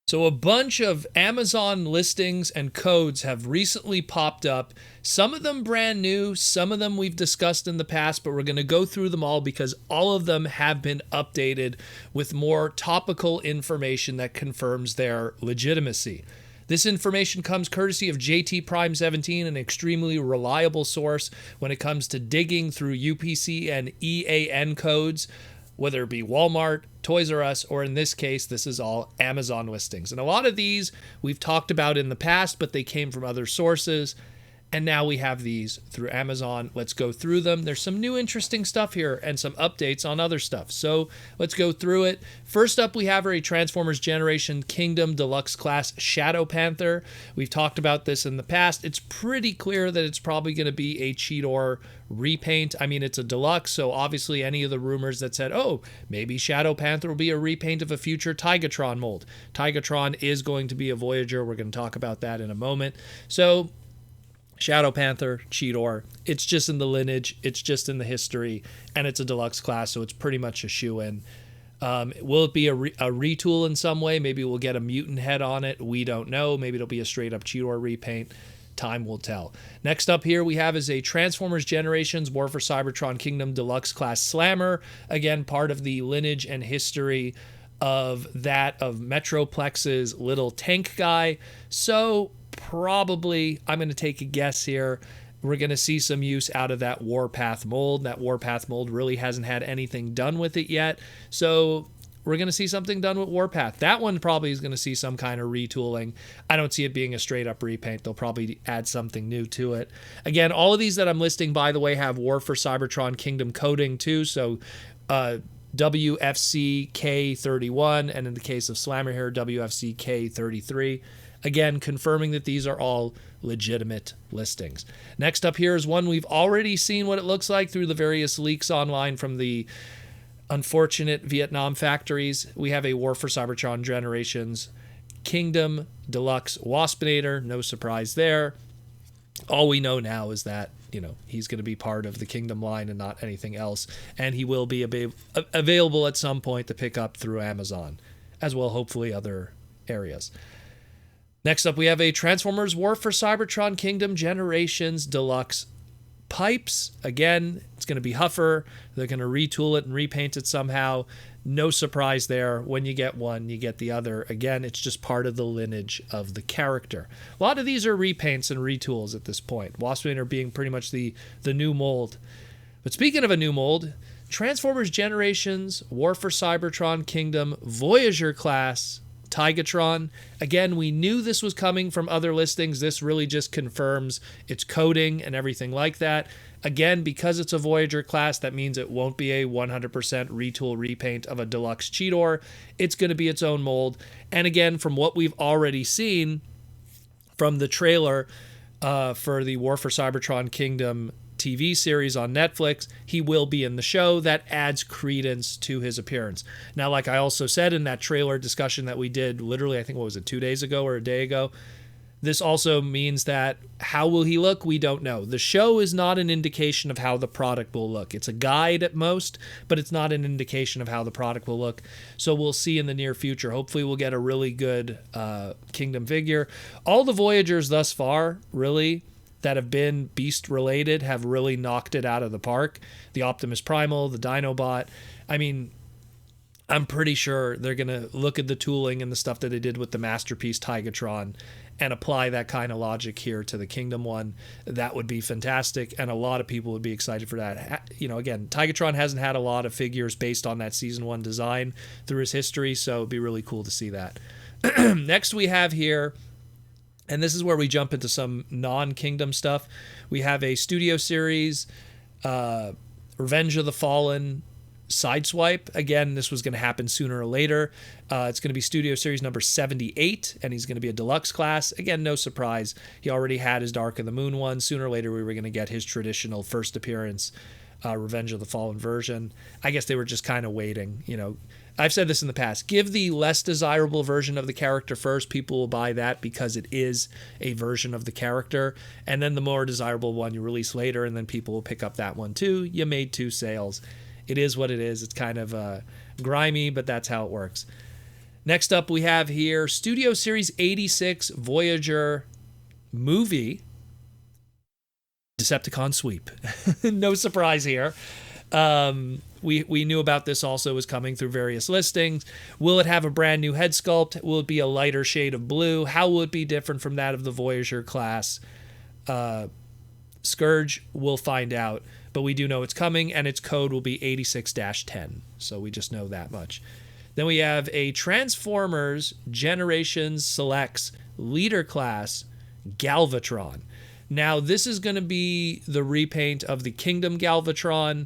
So, a bunch of Amazon listings and codes have recently popped up. Some of them brand new, some of them we've discussed in the past, but we're going to go through them all because all of them have been updated with more topical information that confirms their legitimacy. This information comes courtesy of JT Prime 17, an extremely reliable source when it comes to digging through UPC and EAN codes, whether it be Walmart, Toys R Us, or in this case, this is all Amazon listings. And a lot of these we've talked about in the past, but they came from other sources. And now we have these through Amazon. Let's go through them. There's some new interesting stuff here and some updates on other stuff. So let's go through it. First up, we have a Transformers Generation Kingdom Deluxe Class Shadow Panther. We've talked about this in the past. It's pretty clear that it's probably going to be a Cheetor repaint. I mean, it's a deluxe, so obviously any of the rumors that said, oh, maybe Shadow Panther will be a repaint of a future Tigatron mold. Tigatron is going to be a Voyager. We're going to talk about that in a moment. So Shadow Panther, Cheetor, it's just in the lineage, it's just in the history, and it's a deluxe class, so it's pretty much a shoe-in. Will it be a retool in some way? Maybe we'll get a mutant head on it. We don't know. Maybe it'll be a straight-up Cheetor repaint. Time will tell. Next up here we have is a Transformers Generations War for Cybertron Kingdom Deluxe Class Slammer. Again, part of the lineage and history of that of Metroplex's little tank guy. So probably, I'm going to take a guess here, we're going to see some use out of that Warpath mold. That Warpath mold really hasn't had anything done with it yet. So we're going to see something done with Warpath. That one probably is going to see some kind of retooling. I don't see it being a straight up repaint. They'll probably add something new to it. Again, all of these that I'm listing, by the way, have War for Cybertron Kingdom coding too. So WFC K31, and in the case of Slammer here, WFC K33. Again, confirming that these are all legitimate listings. Next up here is one we've already seen what it looks like through the various leaks online from the unfortunate Vietnam factories. We have a War for Cybertron Generations Kingdom Deluxe Waspinator. No surprise there. All we know now is that, he's going to be part of the Kingdom line and not anything else. And he will be available at some point to pick up through Amazon, as well hopefully other areas. Next up, we have a Transformers War for Cybertron Kingdom Generations Deluxe Pipes. Again, it's going to be Huffer. They're going to retool it and repaint it somehow. No surprise there. When you get one, you get the other. Again, it's just part of the lineage of the character. A lot of these are repaints and retools at this point. Waspinator being pretty much the new mold. But speaking of a new mold, Transformers Generations War for Cybertron Kingdom Voyager class Tigatron. Again, we knew this was coming from other listings. This really just confirms its coding and everything like that. Again, because it's a Voyager class, that means it won't be a 100% retool repaint of a deluxe Cheetor. It's going to be its own mold. And again, from what we've already seen from the trailer for the War for Cybertron Kingdom TV series on Netflix, he will be in the show. That adds credence to his appearance. Now, like I also said in that trailer discussion that we did literally, I think, what was it, 2 days ago or a day ago, this also means that how will he look? We don't know. The show is not an indication of how the product will look. It's a guide at most, but it's not an indication of how the product will look. So we'll see in the near future. Hopefully we'll get a really good Kingdom figure. All the Voyagers thus far, really, that have been Beast related have really knocked it out of the park. The Optimus Primal, the Dinobot. I mean, I'm pretty sure they're going to look at the tooling and the stuff that they did with the Masterpiece Tigatron and apply that kind of logic here to the Kingdom one. That would be fantastic, and a lot of people would be excited for that. Again, Tigatron hasn't had a lot of figures based on that Season 1 design through his history, so it'd be really cool to see that. Next we have here, and this is where we jump into some non-Kingdom stuff. We have a Studio Series, Revenge of the Fallen Sideswipe. Again, this was going to happen sooner or later. It's going to be Studio Series number 78, and he's going to be a deluxe class. Again, no surprise. He already had his Dark of the Moon one. Sooner or later, we were going to get his traditional first appearance, Revenge of the Fallen version. I guess they were just kind of waiting, I've said this in the past. Give the less desirable version of the character first. People will buy that because it is a version of the character. And then the more desirable one you release later, and then people will pick up that one too. You made 2 sales. It is what it is. It's kind of grimy, but that's how it works. Next up, we have here Studio Series 86 Voyager movie Decepticon sweep. No surprise here. We knew about this also was coming through various listings. Will it have a brand new head sculpt? Will it be a lighter shade of blue? How will it be different from that of the Voyager class Scourge? We'll find out, but we do know it's coming, and its code will be 86-10. So we just know that much. Then we have a Transformers Generations Selects Leader Class Galvatron. Now, this is going to be the repaint of the Kingdom Galvatron.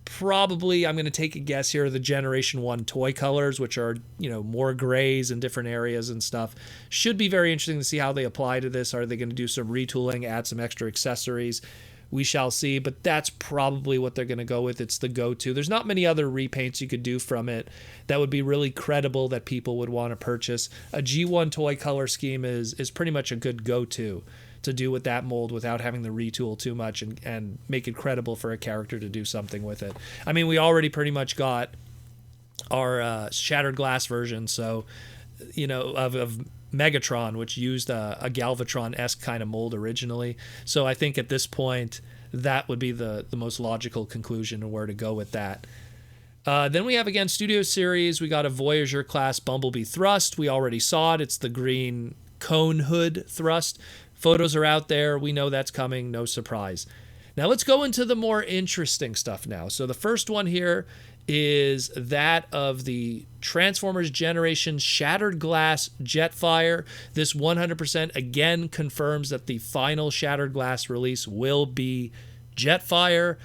Probably, I'm going to take a guess here, the Generation 1 toy colors, which are, more grays in different areas and stuff. Should be very interesting to see how they apply to this. Are they going to do some retooling, add some extra accessories? We shall see, but that's probably what they're going to go with. It's the go-to. There's not many other repaints you could do from it that would be really credible that people would want to purchase. A G1 toy color scheme is pretty much a good go-to to do with that mold without having to retool too much and make it credible for a character to do something with it. I mean, we already pretty much got our Shattered Glass version, so, of Megatron, which used a Galvatron-esque kind of mold originally. So I think at this point, that would be the most logical conclusion of where to go with that. Then we have, again, Studio Series. We got a Voyager class Bumblebee thrust. We already saw it. It's the green cone hood thrust. Photos are out there. We know that's coming. No surprise. Now let's go into the more interesting stuff now. So the first one here is that of the Transformers Generation Shattered Glass Jetfire. This 100% again confirms that the final Shattered Glass release will be Jetfire.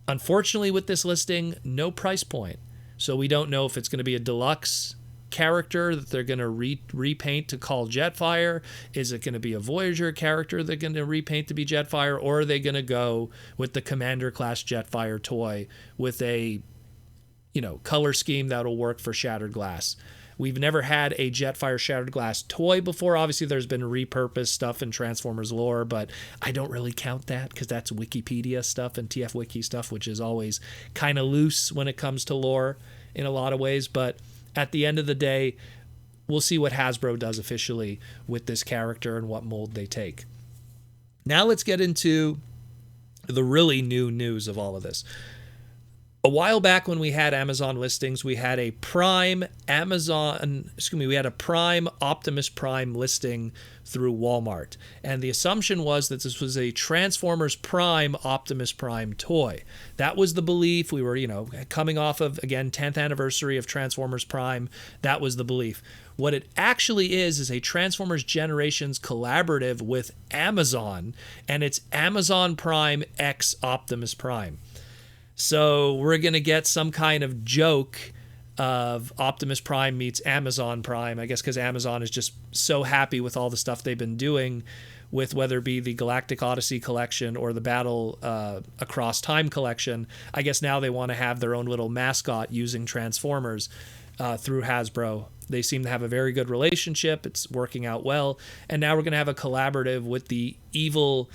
Unfortunately, with this listing, no price point. So we don't know if it's going to be a deluxe character that they're going to repaint to call Jetfire. Is it going to be a Voyager character they're going to repaint to be Jetfire? Or are they going to go with the Commander class Jetfire toy with a color scheme that'll work for Shattered Glass? We've never had a Jetfire Shattered Glass toy before. Obviously, there's been repurposed stuff in Transformers lore, but I don't really count that because that's Wikipedia stuff and TF Wiki stuff, which is always kind of loose when it comes to lore in a lot of ways. But at the end of the day, we'll see what Hasbro does officially with this character and what mold they take. Now let's get into the really new news of all of this. A while back when we had Amazon listings, we had a Prime Optimus Prime listing through Walmart. And the assumption was that this was a Transformers Prime Optimus Prime toy. That was the belief. We were, coming off of, again, 10th anniversary of Transformers Prime. That was the belief. What it actually is a Transformers Generations collaborative with Amazon, and it's Amazon Prime X Optimus Prime. So we're going to get some kind of joke of Optimus Prime meets Amazon Prime, I guess because Amazon is just so happy with all the stuff they've been doing with whether it be the Galactic Odyssey collection or the Battle Across Time collection. I guess now they want to have their own little mascot using Transformers through Hasbro. They seem to have a very good relationship. It's working out well. And now we're going to have a collaborative with the evil,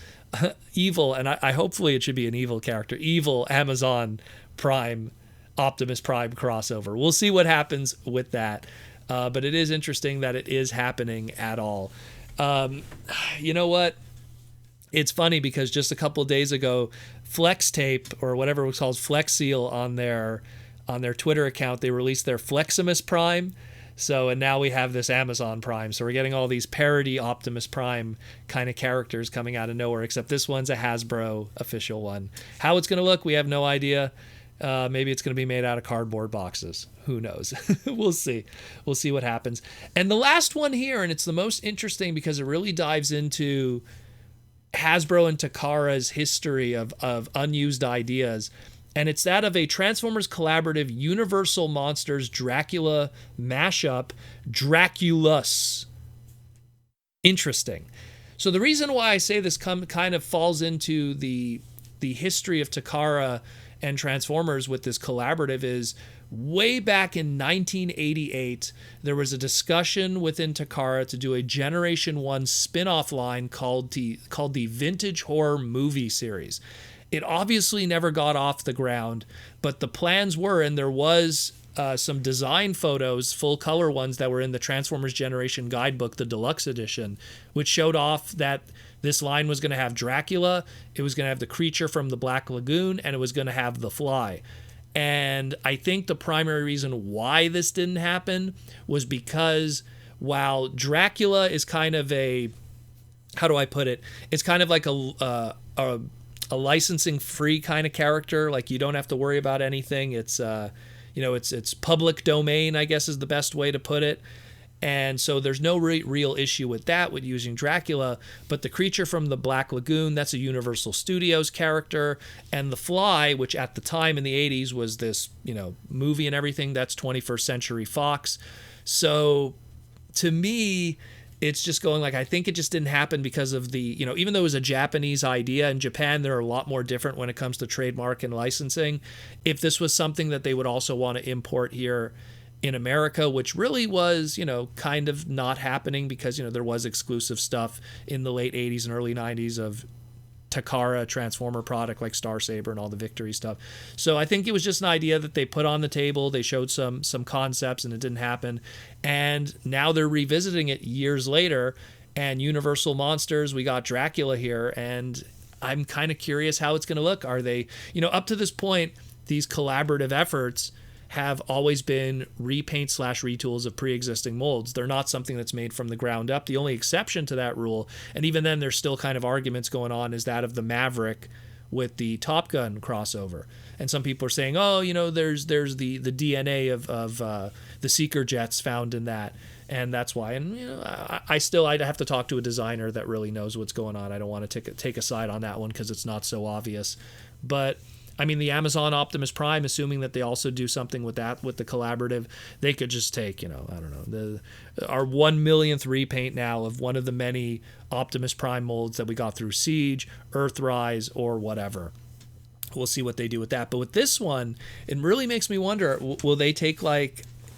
and I hopefully it should be an evil character, evil Amazon Prime, Optimus Prime crossover. We'll see what happens with that. But it is interesting that it is happening at all. You know what? It's funny because just a couple of days ago, Flex Tape, or whatever it was called, Flex Seal on their Twitter account, they released their Fleximus Prime. So, and now we have this Amazon Prime. So we're getting all these parody Optimus Prime kind of characters coming out of nowhere, except this one's a Hasbro official one. How it's going to look, we have no idea. Maybe it's going to be made out of cardboard boxes. Who knows? We'll see. We'll see what happens. And the last one here, and it's the most interesting because it really dives into Hasbro and Takara's history of unused ideas. And it's that of a Transformers collaborative Universal Monsters Dracula mashup, Draculus. Interesting. So the reason why I say this kind of falls into the history of Takara and Transformers with this collaborative is way back in 1988, there was a discussion within Takara to do a Generation 1 spin-off line called the Vintage Horror Movie Series. It obviously never got off the ground, but the plans were, and there was some design photos, full color ones that were in the Transformers Generation Guidebook, the deluxe edition, which showed off that this line was going to have Dracula, it was going to have the creature from the Black Lagoon, and it was going to have the Fly. And I think the primary reason why this didn't happen was because while Dracula is kind of a, how do I put it? It's kind of like a licensing free kind of character. Like you don't have to worry about anything. It's it's public domain, I guess is the best way to put it. And so there's no real issue with that, with using Dracula. But the creature from the Black Lagoon, that's a Universal Studios character. And the Fly, which at the time in the 80s was this, movie and everything, that's 21st Century Fox. So to me, it's just going like, I think it just didn't happen because of the, even though it was a Japanese idea, in Japan, they're a lot more different when it comes to trademark and licensing. If this was something that they would also want to import here in America, which really was, kind of not happening because, there was exclusive stuff in the late 80s and early 90s of Takara Transformer product like Star Saber and all the Victory stuff. So I think it was just an idea that they put on the table. They showed some concepts and it didn't happen. And now they're revisiting it years later. And Universal Monsters, we got Dracula here. And I'm kind of curious how it's going to look. Are they, up to this point, these collaborative efforts have always been repaint/retools of pre-existing molds. They're not something that's made from the ground up. The only exception to that rule, and even then there's still kind of arguments going on, is that of the Maverick with the Top Gun crossover. And some people are saying, there's the DNA of the Seeker jets found in that. And that's why. And I'd have to talk to a designer that really knows what's going on. I don't want to take a side on that one because it's not so obvious. But I mean, the Amazon Optimus Prime, assuming that they also do something with that, with the collaborative, they could just take, I don't know, our 1 millionth repaint now of one of the many Optimus Prime molds that we got through Siege, Earthrise, or whatever. We'll see what they do with that. But with this one, it really makes me wonder, will they take one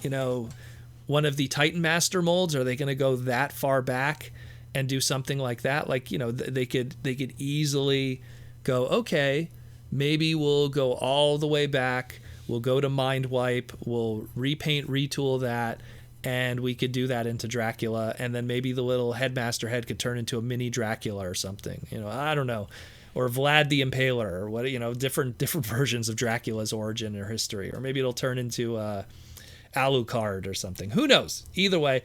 of the Titan Master molds? Are they going to go that far back and do something like that? Like, they could easily go, okay, maybe we'll go all the way back. We'll go to Mind Wipe. We'll retool that, and we could do that into Dracula. And then maybe the little Headmaster head could turn into a mini Dracula or something. I don't know. Or Vlad the Impaler, or what, different versions of Dracula's origin or history. Or maybe it'll turn into Alucard or something. Who knows? Either way,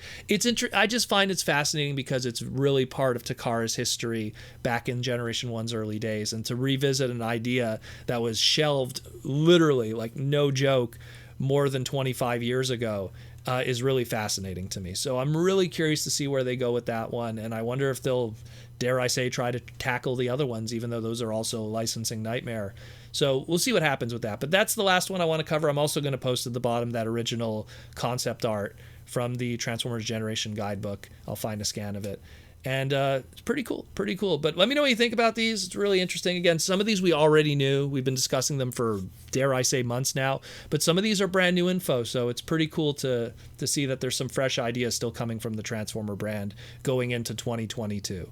I just find it's fascinating because it's really part of Takara's history back in Generation 1's early days, and to revisit an idea that was shelved literally, like no joke, more than 25 years ago is really fascinating to me. So I'm really curious to see where they go with that one, and I wonder if they'll, dare I say, try to tackle the other ones, even though those are also a licensing nightmare. So we'll see what happens with that. But that's the last one I want to cover. I'm also going to post at the bottom that original concept art from the Transformers Generation Guidebook. I'll find a scan of it. And it's pretty cool. But let me know what you think about these. It's really interesting. Again, some of these we already knew. We've been discussing them for, dare I say, months now. But some of these are brand new info. So it's pretty cool to see that there's some fresh ideas still coming from the Transformer brand going into 2022.